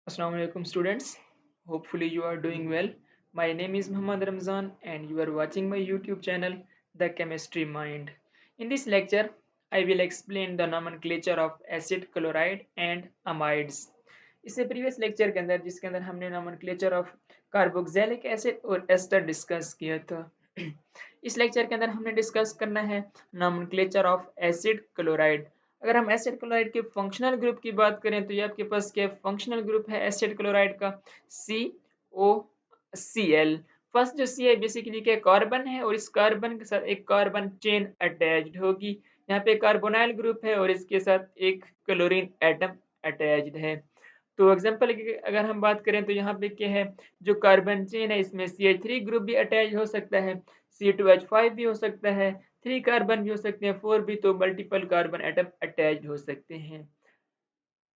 Assalamu alaikum students. Hopefully you are doing well. My name is Muhammad Ramzan and you are watching my YouTube channel The Chemistry Mind. In this lecture, I will explain the nomenclature of acid, chloride and amides. इससे previous lecture के अंदर जिसके अंदर हमने nomenclature of carboxylic acid और ester discuss किया था इस लेक्चर के अंदर हमने डिस्कस करना है नोमेनक्लेचर ऑफ एसिड क्लोराइड। अगर हम एसिड क्लोराइड के फंक्शनल ग्रुप की बात करें तो ये आपके पास क्या फंक्शनल ग्रुप है एसिड क्लोराइड का COCl। फर्स्ट जो सी है बेसिकली क्या कार्बन है और इस कार्बन के साथ एक कार्बन चेन अटैच्ड होगी। यहाँ पे कार्बोनाइल ग्रुप है और इसके साथ एक क्लोरीन एटम अटैच्ड है। तो एग्जांपल की अगर हम बात करें तो यहाँ पे क्या है जो कार्बन चेन है इसमें CH3 ग्रुप भी अटैच हो सकता है, C2H5 भी हो सकता है, 3 कार्बन भी हो सकते हैं, 4 भी, तो मल्टीपल कार्बन एटम अटैच हो सकते हैं।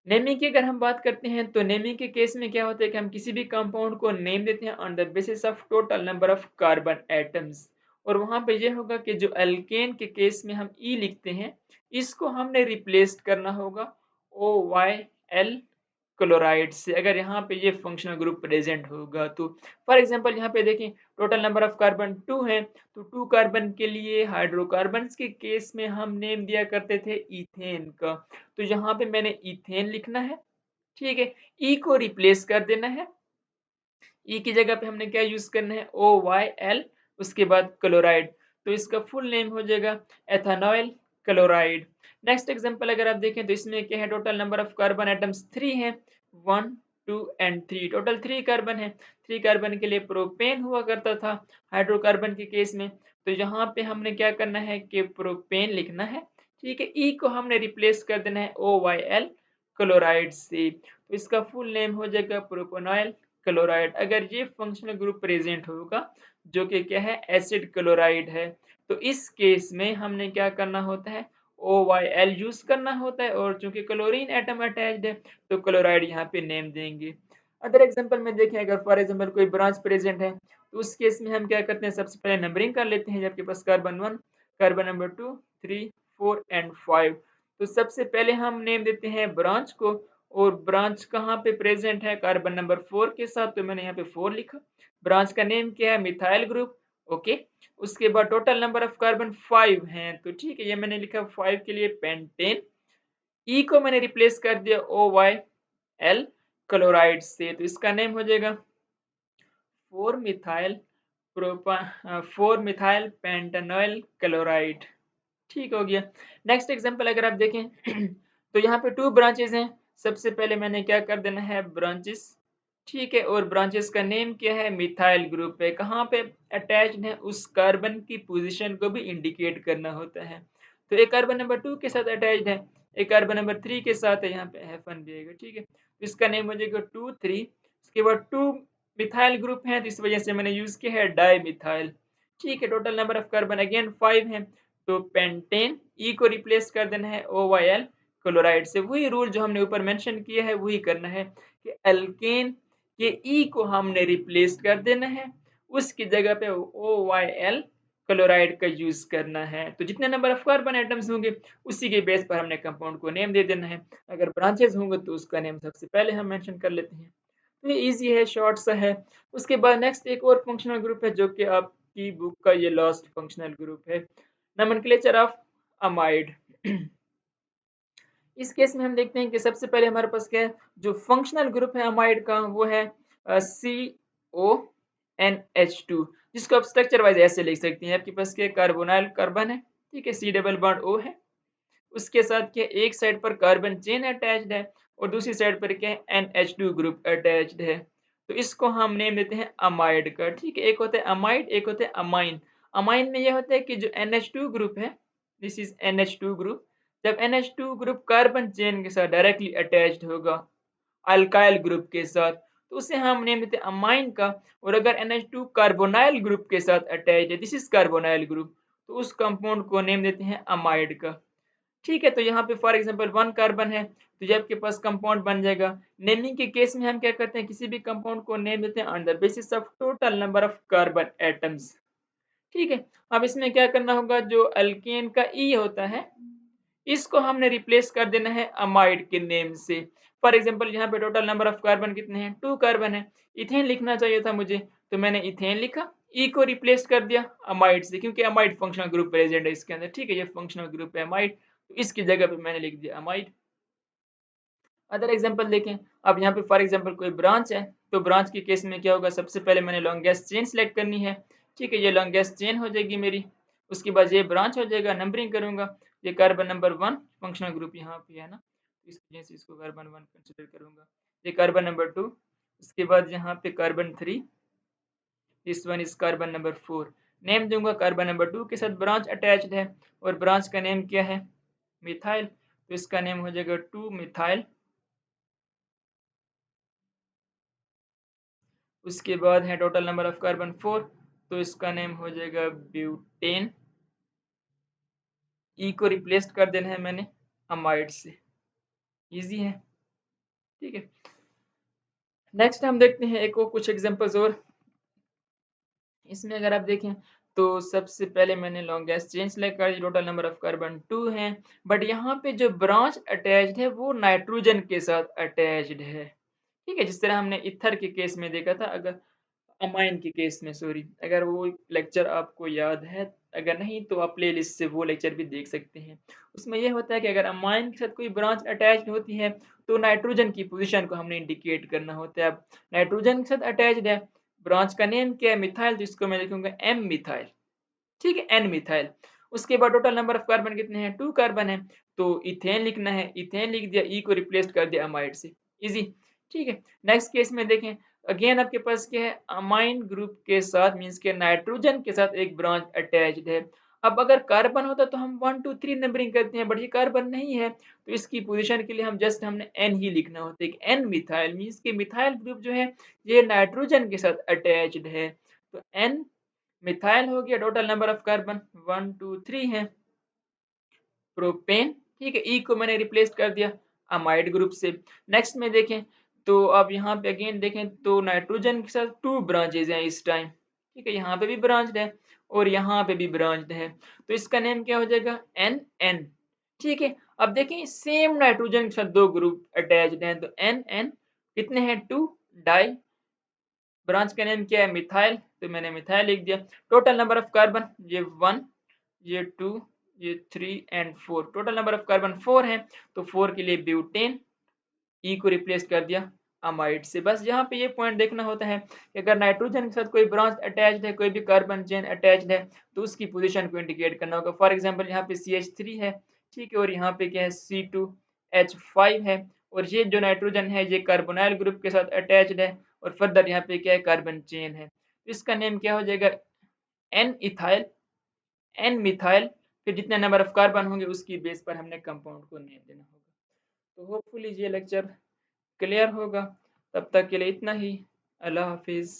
नेमिंग की अगर हम बात करते हैं तो नेमिंग के केस में क्या होता है कि हम किसी भी कंपाउंड को नेम देते हैं on the basis of total number of carbon atoms. और वहां पे ये होगा कि जो अल्केन के केस में हम ई लिखते हैं इसको हमने रिप्लेस करना होगा OYL क्लोराइड से अगर यहाँ पे ये फंक्शनल ग्रुप प्रेजेंट होगा तो। फॉर एग्जांपल यहाँ पे देखें टोटल नंबर ऑफ कार्बन 2 है तो 2 कार्बन के लिए हाइड्रोकार्बन के केस में हम नेम दिया करते थे इथेन का। तो यहाँ पे मैंने इथेन लिखना है, ठीक है। ई को रिप्लेस कर देना है, ई की जगह पे हमने क्या यूज करना है OYL, उसके बाद क्लोराइड। तो इसका फुल नेम हो जाएगा एथेनॉल क्लोराइड। नेक्स्ट एग्जांपल अगर आप देखें तो इसमें क्या है total number of carbon atoms 3 है, 1 2 एंड 3, टोटल 3 कार्बन है। 3 कार्बन के लिए प्रोपेन हुआ करता था हाइड्रोकार्बन के केस में। तो यहाँ पे हमने क्या करना है कि प्रोपेन लिखना है, ठीक है। ई को हमने रिप्लेस कर देना है OYL क्लोराइड से। तो इसका फुल नेम हो जाएगा प्रोपेनॉल क्लोराइड। अगर ये फंक्शनल ग्रुप प्रेजेंट होगा जो कि क्या है एसिड क्लोराइड है तो इस केस में हमने क्या करना होता है OYL यूज करना होता है और चूंकि क्लोरीन एटम अटैच्ड है तो क्लोराइड यहाँ पे नेम देंगे। अदर एग्जांपल में देखें अगर फॉर एग्जांपल कोई ब्रांच प्रेजेंट है तो उस केस में हम क्या करते हैं सबसे पहले नंबरिंग कर लेते हैं। आपके पास कार्बन 1, कार्बन नंबर 2, 3, 4 एंड 5। तो सबसे पहले हम नेम देते हैं ब्रांच को और ब्रांच कहाँ पे प्रेजेंट है कार्बन नंबर 4 के साथ, तो मैंने यहाँ पे 4 लिखा। ब्रांच का नेम क्या है मिथाइल ग्रुप, ओके। उसके बाद टोटल नंबर ऑफ कार्बन 5 हैं तो ठीक है ये मैंने लिखा 5 के लिए पेंटेन। ई को मैंने रिप्लेस कर दिया OYL क्लोराइड से तो इसका नेम हो जाएगा 4 मिथाइल 4 मिथाइल पेंटानॉइल क्लोराइड, ठीक हो गया। नेक्स्ट एग्जांपल अगर आप देखें तो यहाँ पे 2 ब्रांचेस हैं। सबसे पहले मैंने क्या कर देना है ब्रांचेस, ठीक है। और ब्रांचेस का नेम क्या है मिथाइल ग्रुप है, कहाँ पे अटैच्ड है उस कार्बन की पोजीशन को भी इंडिकेट करना होता है। तो एक कार्बन नंबर 2 के साथ अटैच्ड है, एक कार्बन नंबर 3 के साथ है, यहाँ पे F1 भी आएगा, ठीक है। तो इसका नेम हो जाएगा 2 3। उसके बाद 2 मिथाइल ग्रुप है तो इस वजह से मैंने यूज किया है डाई मिथाइल, ठीक है। Total number of carbon again 5 है तो पेंटेन ई को रिप्लेस कर देना है OYL क्लोराइड से। वही रूल जो हमने ऊपर मेंशन किया है वही करना है कि अल्केन के ई को हमने रिप्लेस कर देना है, उसकी जगह पे OYL क्लोराइड का यूज करना है। तो जितने नंबर ऑफ कार्बन एटम्स होंगे उसी के बेस पर हमने कंपाउंड को नेम दे देना है। अगर ब्रांचेस होंगे तो उसका नेम सबसे पहले हम मेंशन कर लेते हैं। तो ये इजी है, शॉर्ट सा है। उसके बाद नेक्स्ट एक और फंक्शनल ग्रुप है जो कि आपकी बुक का ये लास्ट फंक्शनल ग्रुप है नोमेनक्लेचर ऑफ अमाइड। इस केस में हम देखते हैं कि सबसे पहले हमारे पास क्या है जो फंक्शनल ग्रुप है अमाइड का वो है CONH2, जिसको आप स्ट्रक्चर वाइज ऐसे लिख सकते हैं। आपके पास क्या कार्बोनाइल कार्बन है, ठीक है, C डबल बॉन्ड O है, उसके साथ क्या एक साइड पर कार्बन चेन अटैच्ड है और दूसरी साइड पर क्या है NH2 ग्रुप अटैच्ड है। तो इसको हम नेम देते हैं अमाइड का, ठीक है। एक होता है अमाइड, एक होता है अमाइन। अमाइन में यह होता है कि जो NH2 ग्रुप है, दिस इज NH2 ग्रुप, जब NH2 ग्रुप कार्बन चेन के साथ डायरेक्टली अटैच्ड होगा अल्काइल ग्रुप के साथ तो उसे हम नेम देते हैं अमाइन का। और अगर NH2 कार्बोनाइल ग्रुप के साथ अटैच्ड है, दिस इज कार्बोनाइल ग्रुप, तो उस कंपाउंड को नेम देते हैं अमाइड का, ठीक है। तो यहाँ पे फॉर एग्जांपल 1 कार्बन है तो ये आपके पास कंपाउंड बन जाएगा। नेमिंग के केस में हम क्या करते हैं किसी भी कंपाउंड को नेम देते हैं on the basis of total number of carbon atoms, ठीक है। अब इसमें क्या करना होगा जो अल्केन का ई होता है इसको हमने रिप्लेस कर देना है अमाइड के नेम से। फॉर एग्जांपल यहाँ पे टोटल नंबर ऑफ कार्बन कितने हैं, 2 कार्बन है। इथेन लिखना चाहिए था मुझे, तो मैंने इथेन लिखा, ई को रिप्लेस कर दिया अमाइड से, क्योंकि अमाइड फंक्शनल ग्रुप प्रेजेंट है इसके अंदर, ठीक है, ये फंक्शनल ग्रुप है अमाइड, तो इसकी जगह पे मैंने लिख दिया अमाइड। अदर एग्जांपल देखें, अब यहाँ पे फॉर एग्जांपल कोई ब्रांच है, तो ब्रांच के केस में क्या होगा, सबसे पहले मैंने लॉन्गेस्ट चेन सेलेक्ट करनी है, ठीक है, ये लॉन्गेस्ट चेन हो जाएगी मेरी, उसके बाद ये ब्रांच हो जाएगा, नंबरिंग करूंगा, ये कार्बन नंबर 1 फंक्शनल ग्रुप यहाँ पे है ना, तो इस वजह से इसको कार्बन 1 कंसिडर करूंगा, ये कार्बन नंबर 2, उसके बाद यहाँ पे carbon 3, this one is carbon number 4, name दूंगा कार्बन नंबर 2 के साथ ब्रांच अटैच्ड है, और ब्रांच का नेम क्या है, मिथाइल, तो इसका नेम हो जाएगा 2 मिथाइल। उसके बाद है टोटल नंबर ऑफ कार्बन 4, तो इसका नेम हो जाएगा ब्यूटेन, ई को रिप्लेस कर देना है मैंने अमाइड से, इजी है, ठीक है। नेक्स्ट हम देखते हैं एक और कुछ एग्जांपल्स और, इसमें अगर आप देखें तो सबसे पहले मैंने लॉन्गेस्ट चेन सेलेक्ट कर दी, टोटल नंबर ऑफ कार्बन 2 है, बट यहाँ पे जो ब्रांच अटैच्ड है वो नाइट्रोजन के साथ अटैच्ड है, ठीक है, जिस तरह हमने इथर के केस में देखा था, अगर अमाइन के केस में, सॉरी, अगर वो लेक्चर आपको याद है, अगर नहीं तो आप प्ले लिस्ट से वो लेक्चर भी देख सकते हैं। उसमें यह होता है कि अगर अमाइन के साथ कोई ब्रांच अटैच्ड होती है तो नाइट्रोजन की पोजीशन को हमने इंडिकेट करना होता है। अब नाइट्रोजन के साथ अटैच्ड है, ब्रांच का नेम क्या है, मिथाइल, तो इसको मैं लिखूंगा एम मिथाइल, ठीक है, एन मिथाइल। उसके बाद टोटल नंबर ऑफ कार्बन कितने हैं, 2 कार्बन है, तो इथेन लिखना है, इथेन लिख दिया, ई को रिप्लेस कर दिया अमाइड से, इजी, ठीक है। नेक्स्ट केस में देखें, अगेन आपके पास क्या है, अमाइन ग्रुप के साथ मींस के नाइट्रोजन के साथ एक ब्रांच अटैच्ड है। अब अगर कार्बन होता तो हम 1 2 3 नंबरिंग करते हैं, बट ये कार्बन नहीं है, तो इसकी पोजीशन के लिए हम जस्ट हमने एन ही लिखना होता है, एन मिथाइल मींस के मिथाइल ग्रुप जो है ये नाइट्रोजन के साथ अटैच्ड है, तो एन मिथाइल हो गया, टोटल नंबर ऑफ कार्बन 1 2 3 है, प्रोपेन, ठीक है, ई को मैंने रिप्लेस कर दिया अमाइड ग्रुप से। नेक्स्ट में देखें तो अब यहाँ पे अगेन देखें तो नाइट्रोजन के साथ 2 ब्रांचेज हैं इस टाइम, ठीक है, यहाँ पे भी ब्रांच्ड है और यहाँ पे भी ब्रांच्ड है, तो इसका नेम क्या हो जाएगा, एन एन, ठीक है। अब देखें सेम नाइट्रोजन के साथ 2 ग्रुप अटैच्ड हैं, तो एन एन कितने हैं, 2 डाई, ब्रांच का नेम क्या है, मिथाइल, तो मैंने मिथाइल लिख दिया। टोटल नंबर ऑफ कार्बन ये 1, ये 2, ये 3 and 4, total number of carbon 4 है, तो 4 के लिए ब्यूटेन, ई को रिप्लेस कर दिया अमाइड से। बस यहाँ पे ये पॉइंट देखना होता है कि अगर नाइट्रोजन के साथ कोई ब्रांच अटैच्ड है, कोई भी कार्बन चेन अटैच्ड है, तो उसकी पोजीशन को इंडिकेट करना होगा। फॉर एग्जांपल यहाँ पे CH3 है, ठीक है, और यहाँ पे क्या है, C2H5 है, और ये जो नाइट्रोजन है ये कार्बोनाइल ग्रुप के साथ अटैच्ड है, और फर्दर यहाँ पे क्या है, कार्बन चेन है, तो इसका नेम क्या हो जाएगा, एन इथाइल, एन मिथाइल, फिर जितने नंबर ऑफ कार्बन होंगे उसकी बेस पर हमने कंपाउंड को नेम देना होगा। तो होपफुली ये लेक्चर क्लियर होगा। तब तक के लिए इतना ही। अल्लाह हाफिज़।